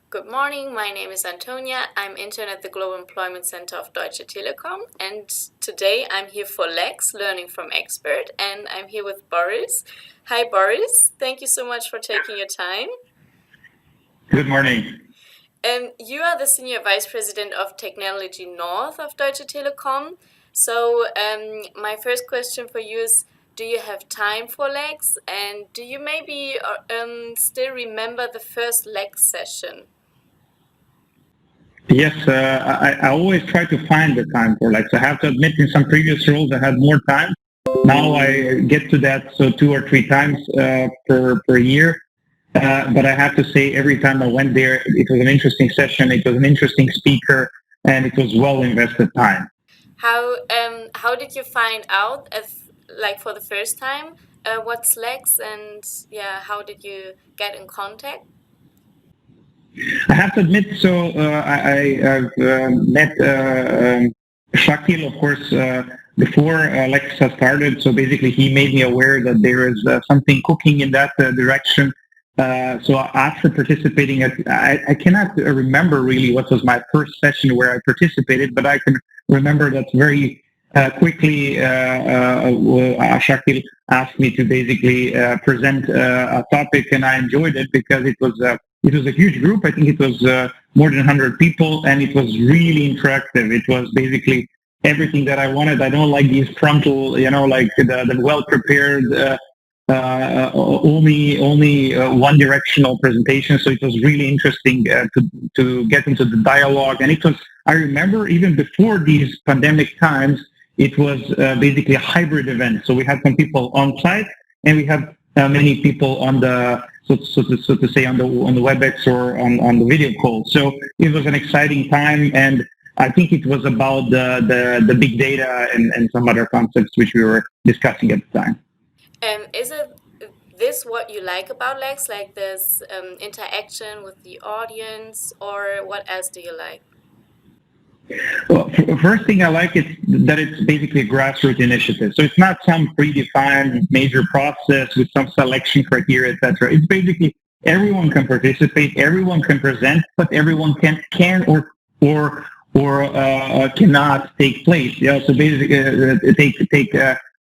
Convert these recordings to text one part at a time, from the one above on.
Good morning, my name is Antonia. I'm intern at the Global Employment Center of Deutsche Telekom, and today I'm here for LEX, Learning from Expert, and I'm here with Boris. Hi Boris, thank you so much for taking your time. Good morning. You are the Senior Vice President of Technology North of Deutsche Telekom. So my first question for you is, do you have time for LEX, and do you maybe still remember the first LEX session? Yes, I always try to find the time for LEX. I have to admit, in some previous roles, I had more time. Now I get to that 2 or 3 times per year. But I have to say, every time I went there, it was an interesting session. It was an interesting speaker, and it was well invested time. How did you find out, for the first time, what's LEX, and how did you get in contact? I have to admit, I've met Shakil, of course, before LEX has started. So basically, he made me aware that there is something cooking in that direction. So after participating, I cannot remember really what was my first session where I participated, but I can remember that very quickly Shakil asked me to basically present a topic, and I enjoyed it because it was a huge group. I think it was more than 100 people, and it was really interactive. It was basically everything that I wanted. I don't like these frontal, like the well-prepared, only one directional presentation. So it was really interesting to get into the dialogue. And it was, I remember even before these pandemic times, it was basically a hybrid event. So we had some people on site, and we had many people on the so to say on the WebEx or on the video call. So it was an exciting time, and I think it was about the big data and some other concepts which we were discussing at the time. Is this what you like about LEX, like this interaction with the audience, or what else do you like? Well, first thing I like is that it's basically a grassroots initiative. So it's not some predefined major process with some selection criteria, etc. It's basically everyone can participate, everyone can present, but everyone can or cannot take place. So basically take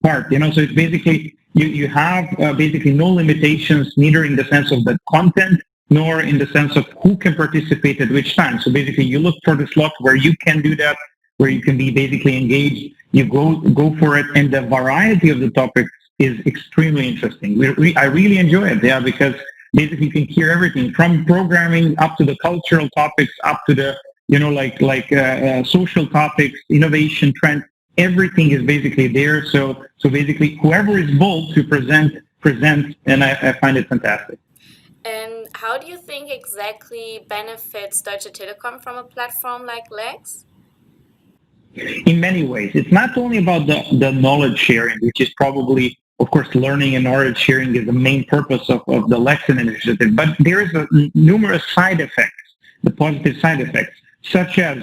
part. So it's basically you have basically no limitations, neither in the sense of the content nor in the sense of who can participate at which time. So basically, you look for the slot where you can do that, where you can be basically engaged. You go for it, and the variety of the topics is extremely interesting. I really enjoy it, because basically you can hear everything from programming up to the cultural topics, up to the social topics, innovation trends. Everything is basically there. So basically, whoever is bold to present, and I find it fantastic. And how do you think exactly benefits Deutsche Telekom from a platform like LEX? In many ways. It's not only about the knowledge sharing, which is probably, of course, learning and knowledge sharing is the main purpose of the LEX initiative, but there is numerous side effects, the positive side effects, such as,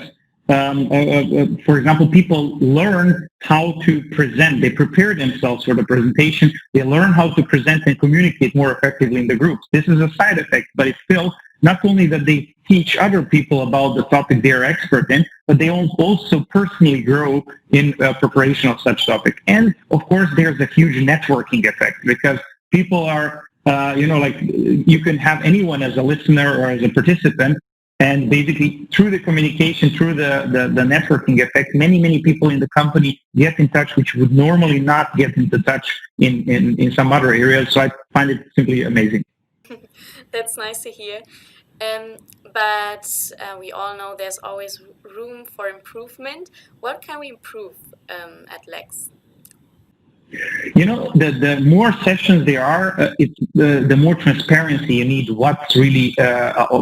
for example, people learn how to present. They prepare themselves for the presentation. They learn how to present and communicate more effectively in the groups. This is a side effect, but it's still not only that they teach other people about the topic they are expert in, but they also personally grow in preparation of such topic. And of course, there's a huge networking effect, because people are, you can have anyone as a listener or as a participant. And basically, through the communication, through the networking effect, many people in the company get in touch, which would normally not get into touch in some other areas. So I find it simply amazing. That's nice to hear. But we all know there's always room for improvement. What can we improve at LEX? The more sessions there are, the more transparency you need. What's really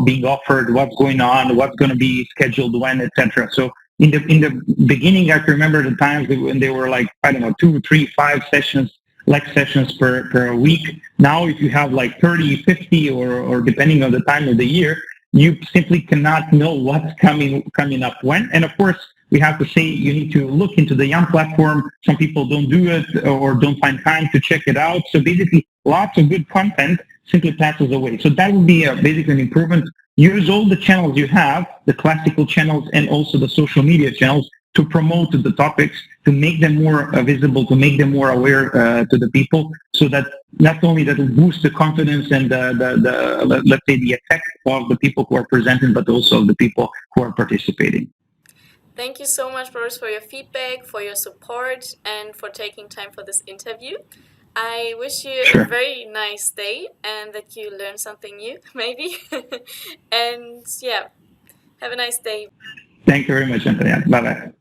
being offered, what's going on, what's going to be scheduled when, etc. So in the beginning, I can remember the times when they were like, I don't know, 2, 3, 5 sessions, LEX sessions per week. Now, if you have like 30, 50, or depending on the time of the year, you simply cannot know what's coming up when. And of course, we have to say you need to look into the Young platform. Some people don't do it or don't find time to check it out. So basically, lots of good content simply passes away. So that would be basically an improvement. use all the channels you have, the classical channels and also the social media channels, to promote the topics, to make them more visible, to make them more aware to the people, so that not only that will boost the confidence and let's say the effect of the people who are presenting, but also of the people who are participating. Thank you so much, Boris, for your feedback, for your support, and for taking time for this interview. I wish you a very nice day and that you learn something new, maybe. And yeah, have a nice day. Thank you very much, Antonia. Bye-bye.